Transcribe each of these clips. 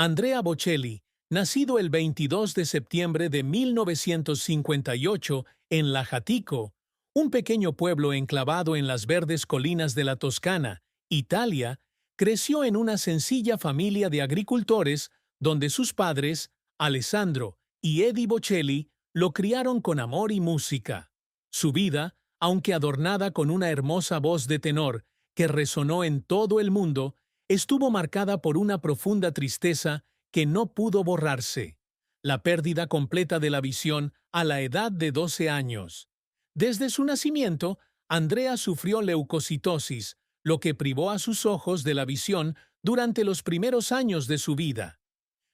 Andrea Bocelli, nacido el 22 de septiembre de 1958 en Lajatico, un pequeño pueblo enclavado en las verdes colinas de la Toscana, Italia, creció en una sencilla familia de agricultores donde sus padres, Alessandro y Eddie Bocelli, lo criaron con amor y música. Su vida, aunque adornada con una hermosa voz de tenor que resonó en todo el mundo, estuvo marcada por una profunda tristeza que no pudo borrarse: la pérdida completa de la visión a la edad de 12 años. Desde su nacimiento, Andrea sufrió leucocitosis, lo que privó a sus ojos de la visión durante los primeros años de su vida.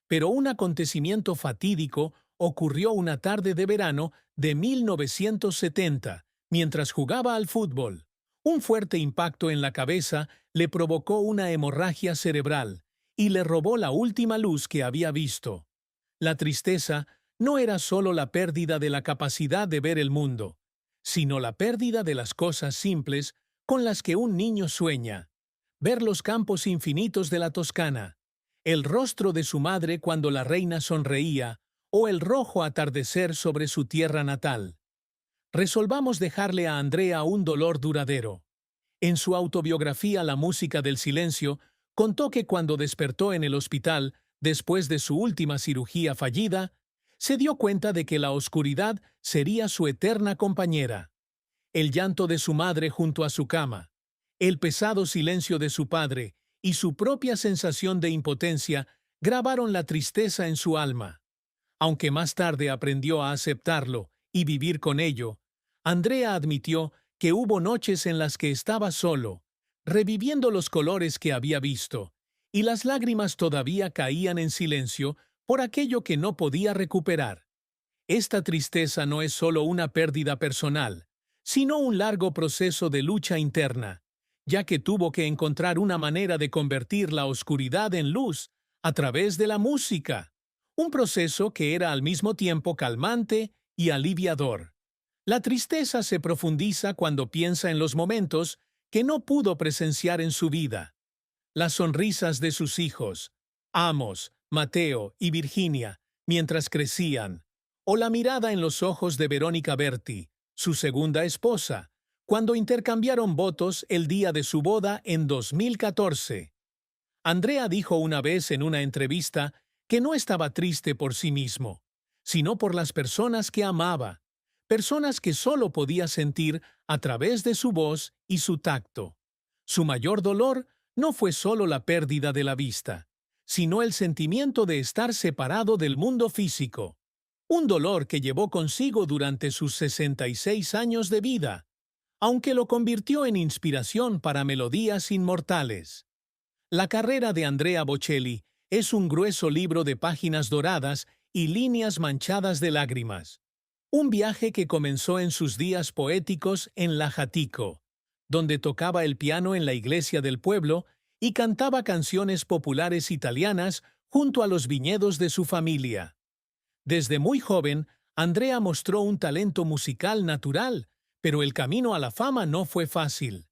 Pero un acontecimiento fatídico ocurrió una tarde de verano de 1970, mientras jugaba al fútbol. Un fuerte impacto en la cabeza le provocó una hemorragia cerebral y le robó la última luz que había visto. La tristeza no era solo la pérdida de la capacidad de ver el mundo, sino la pérdida de las cosas simples con las que un niño sueña: ver los campos infinitos de la Toscana, el rostro de su madre cuando la reina sonreía, o el rojo atardecer sobre su tierra natal. Resolvamos dejarle a Andrea un dolor duradero. En su autobiografía La música del silencio, contó que cuando despertó en el hospital, después de su última cirugía fallida, se dio cuenta de que la oscuridad sería su eterna compañera. El llanto de su madre junto a su cama, el pesado silencio de su padre y su propia sensación de impotencia grabaron la tristeza en su alma. Aunque más tarde aprendió a aceptarlo y vivir con ello, Andrea admitió que hubo noches en las que estaba solo, reviviendo los colores que había visto, y las lágrimas todavía caían en silencio por aquello que no podía recuperar. Esta tristeza no es solo una pérdida personal, sino un largo proceso de lucha interna, ya que tuvo que encontrar una manera de convertir la oscuridad en luz a través de la música, un proceso que era al mismo tiempo calmante y aliviador. La tristeza se profundiza cuando piensa en los momentos que no pudo presenciar en su vida: las sonrisas de sus hijos, Amos, Mateo y Virginia, mientras crecían, o la mirada en los ojos de Verónica Berti, su segunda esposa, cuando intercambiaron votos el día de su boda en 2014. Andrea dijo una vez en una entrevista que no estaba triste por sí mismo, sino por las personas que amaba, personas que solo podía sentir a través de su voz y su tacto. Su mayor dolor no fue solo la pérdida de la vista, sino el sentimiento de estar separado del mundo físico. Un dolor que llevó consigo durante sus 66 años de vida, aunque lo convirtió en inspiración para melodías inmortales. La carrera de Andrea Bocelli es un grueso libro de páginas doradas y líneas manchadas de lágrimas. Un viaje que comenzó en sus días poéticos en Lajatico, donde tocaba el piano en la iglesia del pueblo y cantaba canciones populares italianas junto a los viñedos de su familia. Desde muy joven, Andrea mostró un talento musical natural, pero el camino a la fama no fue fácil.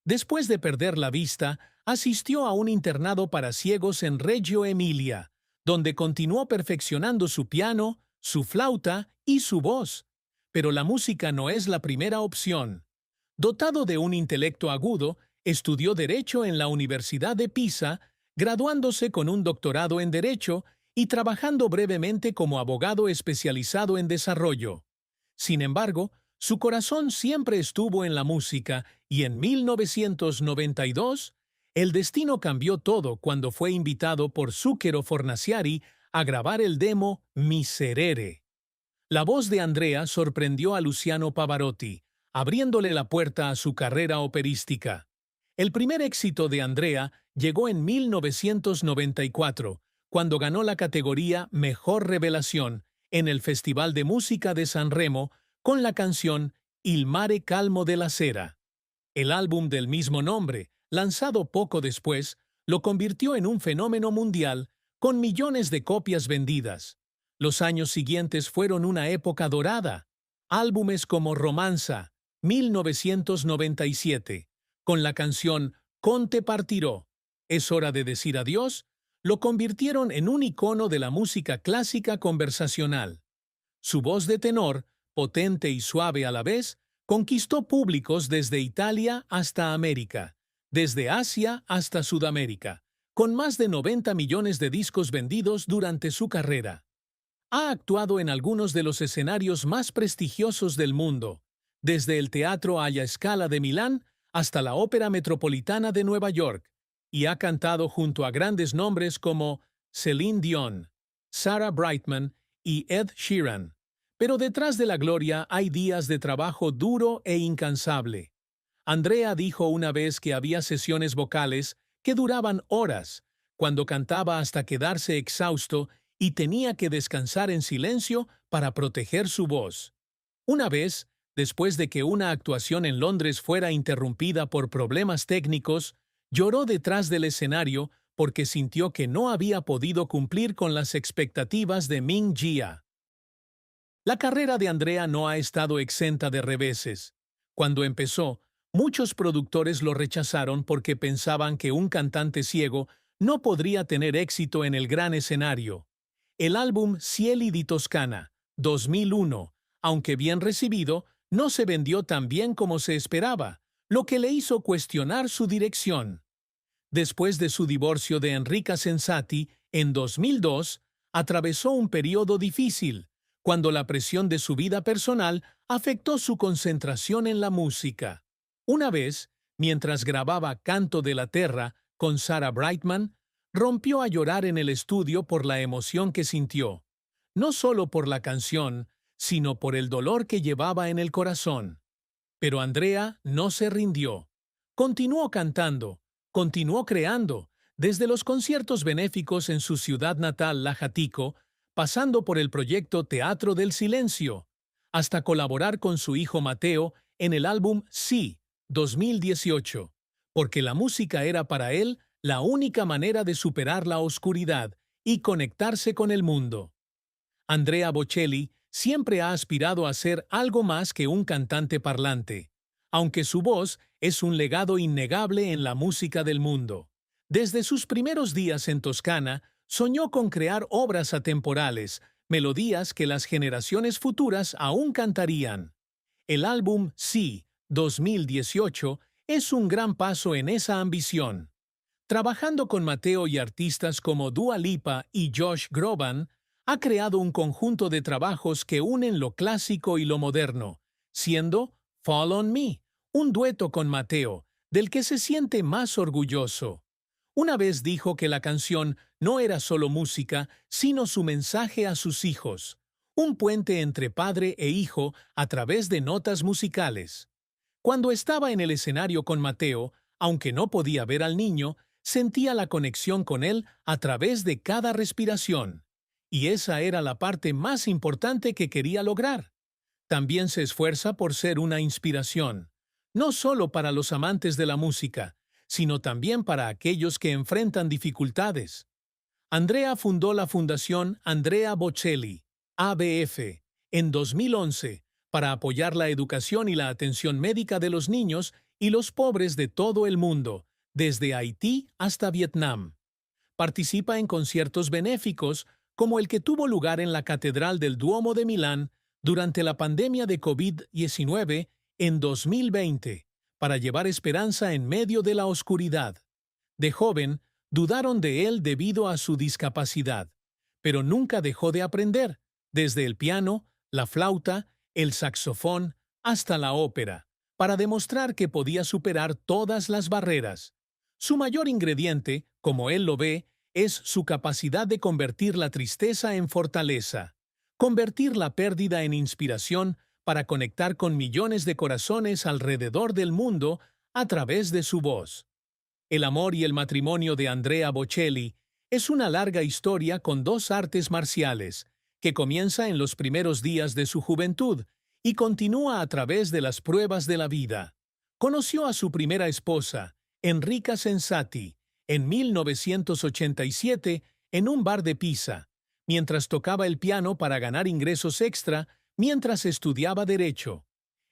Después de perder la vista, asistió a un internado para ciegos en Reggio Emilia, donde continuó perfeccionando su piano, su flauta y su voz. Pero la música no es la primera opción. Dotado de un intelecto agudo, estudió Derecho en la Universidad de Pisa, graduándose con un doctorado en Derecho y trabajando brevemente como abogado especializado en desarrollo. Sin embargo, su corazón siempre estuvo en la música y en 1992, el destino cambió todo cuando fue invitado por Zucchero Fornaciari a grabar el demo Miserere. La voz de Andrea sorprendió a Luciano Pavarotti, abriéndole la puerta a su carrera operística. El primer éxito de Andrea llegó en 1994, cuando ganó la categoría Mejor Revelación en el Festival de Música de San Remo con la canción Il mare calmo della sera. El álbum del mismo nombre, lanzado poco después, lo convirtió en un fenómeno mundial con millones de copias vendidas. Los años siguientes fueron una época dorada. Álbumes como Romanza, 1997, con la canción Conte partiró, es hora de decir adiós, lo convirtieron en un icono de la música clásica conversacional. Su voz de tenor, potente y suave a la vez, conquistó públicos desde Italia hasta América, desde Asia hasta Sudamérica, con más de 90 millones de discos vendidos durante su carrera. Ha actuado en algunos de los escenarios más prestigiosos del mundo, desde el Teatro alla Scala de Milán hasta la Ópera Metropolitana de Nueva York, y ha cantado junto a grandes nombres como Celine Dion, Sarah Brightman y Ed Sheeran. Pero detrás de la gloria hay días de trabajo duro e incansable. Andrea dijo una vez que había sesiones vocales que duraban horas, cuando cantaba hasta quedarse exhausto y tenía que descansar en silencio para proteger su voz. Una vez, después de que una actuación en Londres fuera interrumpida por problemas técnicos, lloró detrás del escenario porque sintió que no había podido cumplir con las expectativas de Ming Jia. La carrera de Andrea no ha estado exenta de reveses. Cuando empezó, muchos productores lo rechazaron porque pensaban que un cantante ciego no podría tener éxito en el gran escenario. El álbum Cieli di Toscana, 2001, aunque bien recibido, no se vendió tan bien como se esperaba, lo que le hizo cuestionar su dirección. Después de su divorcio de Enrica Sensati, en 2002, atravesó un periodo difícil, cuando la presión de su vida personal afectó su concentración en la música. Una vez, mientras grababa Canto de la Terra con Sarah Brightman, rompió a llorar en el estudio por la emoción que sintió, no solo por la canción, sino por el dolor que llevaba en el corazón. Pero Andrea no se rindió. Continuó cantando, continuó creando, desde los conciertos benéficos en su ciudad natal, La Jatico, pasando por el proyecto Teatro del Silencio, hasta colaborar con su hijo Mateo en el álbum Sí, 2018, porque la música era para él la única manera de superar la oscuridad y conectarse con el mundo. Andrea Bocelli siempre ha aspirado a ser algo más que un cantante parlante, aunque su voz es un legado innegable en la música del mundo. Desde sus primeros días en Toscana, soñó con crear obras atemporales, melodías que las generaciones futuras aún cantarían. El álbum Sí, 2018, es un gran paso en esa ambición. Trabajando con Mateo y artistas como Dua Lipa y Josh Groban, ha creado un conjunto de trabajos que unen lo clásico y lo moderno, siendo Fall on Me, un dueto con Mateo, del que se siente más orgulloso. Una vez dijo que la canción no era solo música, sino su mensaje a sus hijos, un puente entre padre e hijo a través de notas musicales. Cuando estaba en el escenario con Mateo, aunque no podía ver al niño, sentía la conexión con él a través de cada respiración. Y esa era la parte más importante que quería lograr. También se esfuerza por ser una inspiración, no solo para los amantes de la música, sino también para aquellos que enfrentan dificultades. Andrea fundó la Fundación Andrea Bocelli, ABF, en 2011, para apoyar la educación y la atención médica de los niños y los pobres de todo el mundo, desde Haití hasta Vietnam. Participa en conciertos benéficos, como el que tuvo lugar en la Catedral del Duomo de Milán durante la pandemia de COVID-19 en 2020, para llevar esperanza en medio de la oscuridad. De joven, dudaron de él debido a su discapacidad, pero nunca dejó de aprender, desde el piano, la flauta, el saxofón, hasta la ópera, para demostrar que podía superar todas las barreras. Su mayor ingrediente, como él lo ve, es su capacidad de convertir la tristeza en fortaleza, convertir la pérdida en inspiración para conectar con millones de corazones alrededor del mundo a través de su voz. El amor y el matrimonio de Andrea Bocelli es una larga historia con dos artes marciales, que comienza en los primeros días de su juventud y continúa a través de las pruebas de la vida. Conoció a su primera esposa, Enrica Sensati, en 1987 en un bar de Pisa, mientras tocaba el piano para ganar ingresos extra mientras estudiaba Derecho.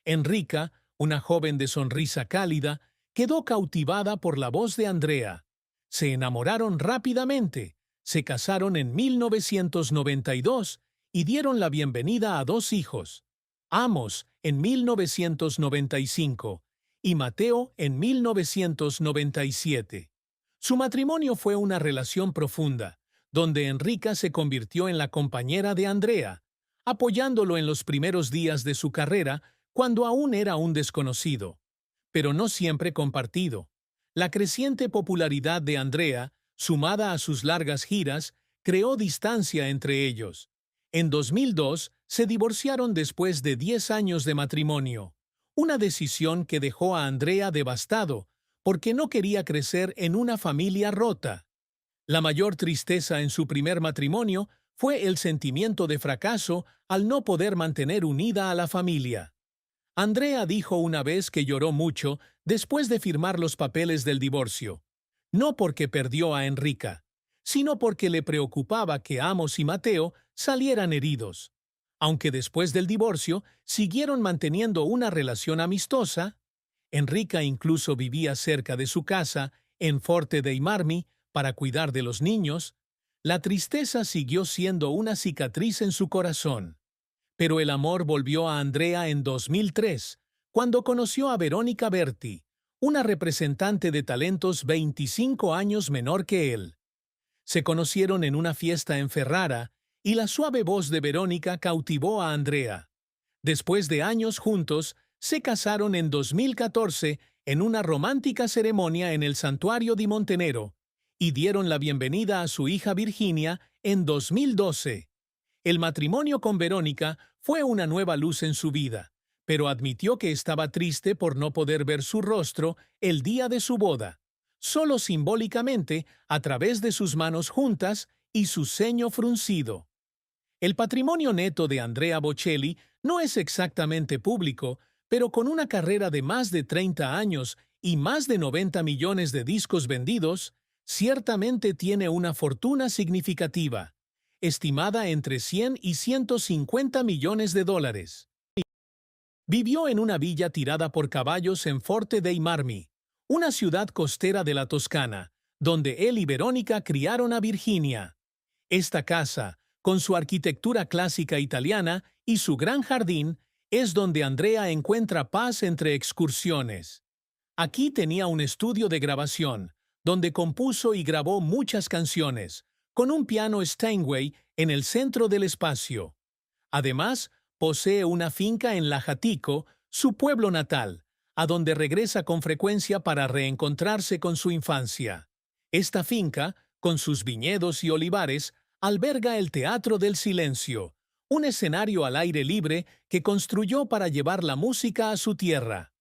Enrica, una joven de sonrisa cálida, quedó cautivada por la voz de Andrea. Se enamoraron rápidamente, Se casaron en 1992 y dieron la bienvenida a 2 hijos, Amos en 1995 y Mateo en 1997. Su matrimonio fue una relación profunda, donde Enrica se convirtió en la compañera de Andrea, apoyándolo en los primeros días de su carrera cuando aún era un desconocido, pero no siempre compartido. La creciente popularidad de Andrea, sumada a sus largas giras, creó distancia entre ellos. En 2002 se divorciaron después de 10 años de matrimonio, una decisión que dejó a Andrea devastado, porque no quería crecer en una familia rota. La mayor tristeza en su primer matrimonio fue el sentimiento de fracaso al no poder mantener unida a la familia. Andrea dijo una vez que lloró mucho después de firmar los papeles del divorcio, no porque perdió a Enrica, sino porque le preocupaba que Amos y Mateo salieran heridos. Aunque después del divorcio siguieron manteniendo una relación amistosa, Enrica incluso vivía cerca de su casa, en Forte dei Marmi, para cuidar de los niños. La tristeza siguió siendo una cicatriz en su corazón. Pero el amor volvió a Andrea en 2003, cuando conoció a Verónica Berti, una representante de talentos 25 años menor que él. Se conocieron en una fiesta en Ferrara y la suave voz de Verónica cautivó a Andrea. Después de años juntos, se casaron en 2014 en una romántica ceremonia en el Santuario di Montenero y dieron la bienvenida a su hija Virginia en 2012. El matrimonio con Verónica fue una nueva luz en su vida, pero admitió que estaba triste por no poder ver su rostro el día de su boda, solo simbólicamente a través de sus manos juntas y su ceño fruncido. El patrimonio neto de Andrea Bocelli no es exactamente público, pero con una carrera de más de 30 años y más de 90 millones de discos vendidos, ciertamente tiene una fortuna significativa, estimada entre 100 y 150 millones de dólares. Vivió en una villa tirada por caballos en Forte dei Marmi, una ciudad costera de la Toscana, donde él y Verónica criaron a Virginia. Esta casa, con su arquitectura clásica italiana y su gran jardín, es donde Andrea encuentra paz entre excursiones. Aquí tenía un estudio de grabación, donde compuso y grabó muchas canciones, con un piano Steinway en el centro del espacio. Además, posee una finca en Lajatico, su pueblo natal, a donde regresa con frecuencia para reencontrarse con su infancia. Esta finca, con sus viñedos y olivares, alberga el Teatro del Silencio, un escenario al aire libre que construyó para llevar la música a su tierra.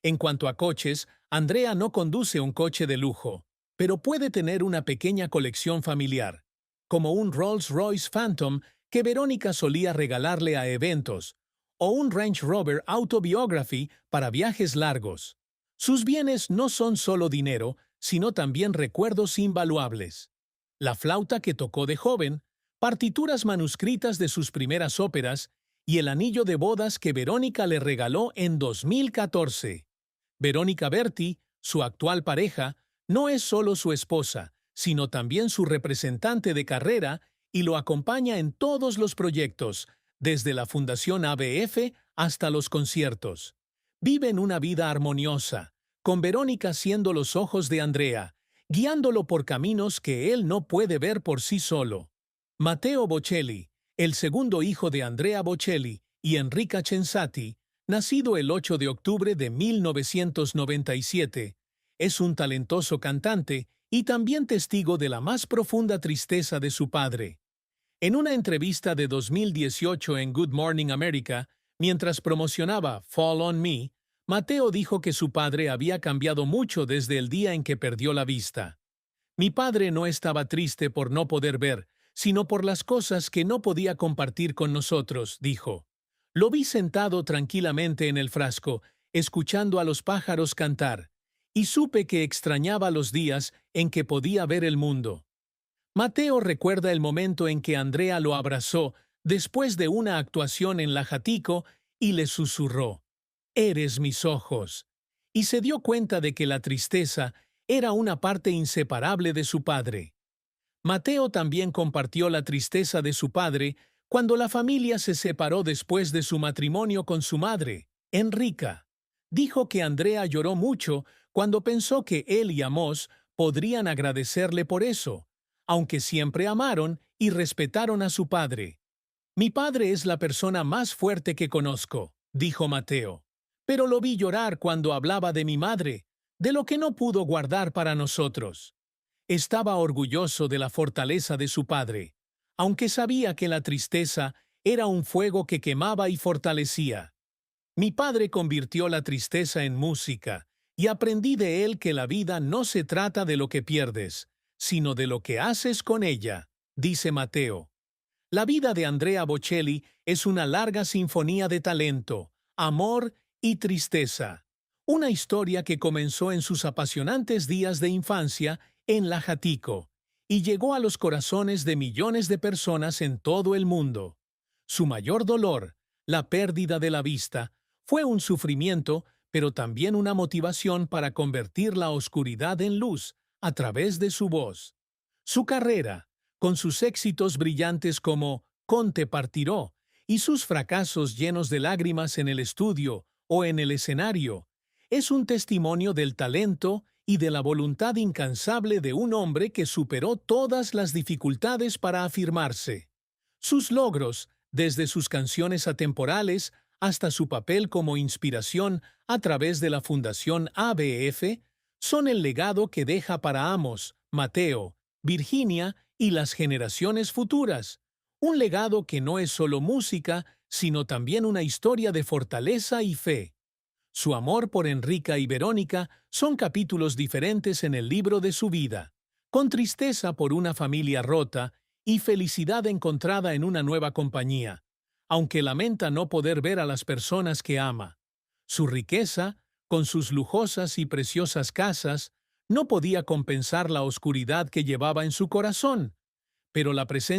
En cuanto a coches, Andrea no conduce un coche de lujo, pero puede tener una pequeña colección familiar, como un Rolls-Royce Phantom que Verónica solía regalarle a eventos, o un Range Rover Autobiography para viajes largos. Sus bienes no son solo dinero, sino también recuerdos invaluables. La flauta que tocó de joven, partituras manuscritas de sus primeras óperas y el anillo de bodas que Verónica le regaló en 2014. Verónica Berti, su actual pareja, no es solo su esposa, sino también su representante de carrera y lo acompaña en todos los proyectos, desde la Fundación ABF hasta los conciertos. Viven una vida armoniosa, con Verónica siendo los ojos de Andrea, guiándolo por caminos que él no puede ver por sí solo. Matteo Bocelli, el segundo hijo de Andrea Bocelli y Enrica Censati, nacido el 8 de octubre de 1997, es un talentoso cantante y también testigo de la más profunda tristeza de su padre. En una entrevista de 2018 en Good Morning America, mientras promocionaba Fall on Me, Matteo dijo que su padre había cambiado mucho desde el día en que perdió la vista. Mi padre no estaba triste por no poder ver, sino por las cosas que no podía compartir con nosotros, dijo. Lo vi sentado tranquilamente en el frasco, escuchando a los pájaros cantar, y supe que extrañaba los días en que podía ver el mundo. Matteo recuerda el momento en que Andrea lo abrazó después de una actuación en Lajatico y le susurró, «Eres mis ojos», y se dio cuenta de que la tristeza era una parte inseparable de su padre. Mateo también compartió la tristeza de su padre cuando la familia se separó después de su matrimonio con su madre, Enrica. Dijo que Andrea lloró mucho cuando pensó que él y Amós podrían agradecerle por eso, aunque siempre amaron y respetaron a su padre. Mi padre es la persona más fuerte que conozco, dijo Mateo, pero lo vi llorar cuando hablaba de mi madre, de lo que no pudo guardar para nosotros. Estaba orgulloso de la fortaleza de su padre, aunque sabía que la tristeza era un fuego que quemaba y fortalecía. Mi padre convirtió la tristeza en música, y aprendí de él que la vida no se trata de lo que pierdes, sino de lo que haces con ella, dice Mateo. La vida de Andrea Bocelli es una larga sinfonía de talento, amor y tristeza. Una historia que comenzó en sus apasionantes días de infancia en La Jatico y llegó a los corazones de millones de personas en todo el mundo. Su mayor dolor, la pérdida de la vista, fue un sufrimiento, pero también una motivación para convertir la oscuridad en luz a través de su voz. Su carrera, con sus éxitos brillantes como Conte partiró y sus fracasos llenos de lágrimas en el estudio o en el escenario, es un testimonio del talento y de la voluntad incansable de un hombre que superó todas las dificultades para afirmarse. Sus logros, desde sus canciones atemporales hasta su papel como inspiración a través de la Fundación ABF, son el legado que deja para Amos, Mateo, Virginia y las generaciones futuras. Un legado que no es solo música, sino también una historia de fortaleza y fe. Su amor por Enrica y Verónica son capítulos diferentes en el libro de su vida, con tristeza por una familia rota y felicidad encontrada en una nueva compañía, aunque lamenta no poder ver a las personas que ama. Su riqueza, con sus lujosas y preciosas casas, no podía compensar la oscuridad que llevaba en su corazón, pero la presencia